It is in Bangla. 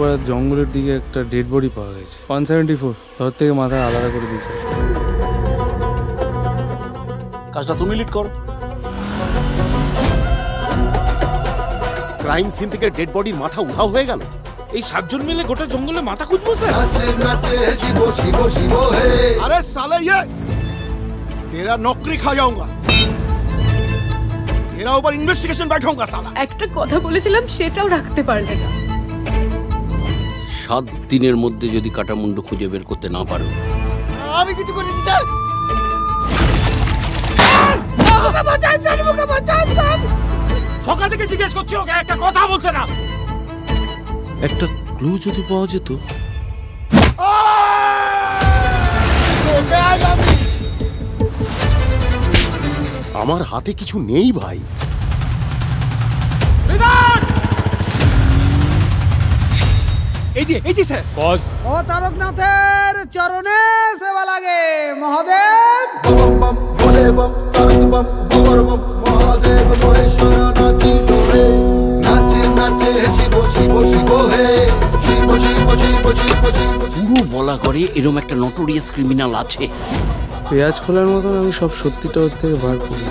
পাড়ার জঙ্গলের দিকে একটা ডেড বডি পাওয়া গেছে। 174 ধর থেকে মাথা আলাদা করে দিয়েছে। কাজটা তুমি লিড করো। ক্রাইম সিন থেকে ডেড বডির মাথা উধাও হয়ে গেল। এই 7 জন মিলে গোটা জঙ্গলে মাথা খুঁজবো স্যার। अरे साले ये तेरा नौकरी खा जाऊंगा, तेरा ऊपर इन्वेस्टिगेशन बैठाऊंगा साला। একটা কথা বলেছিলাম সেটাও রাখতে পারলে না। 7 দিনের মধ্যে যদি কাটামুন্ডু খুঁজে বের করতে না পারো। আমি কিছু করিনি স্যার। সকাল থেকে জিজ্ঞেস করছি ওকে, একটা কথা বলছে না। একটা ক্লু যদি পাওয়া যেত। আমার হাতে কিছু নেই ভাই। এই যে স্যার বস। ও তারকনাথের চরণে সেবা লাগে মহাদেব। পুরো বলা করে এরম একটা নটোরিয়াস ক্রিমিনাল আছে। পেঁয়াজ খোলার মতন আমি সব সত্যিটা ওর থেকে বার করি।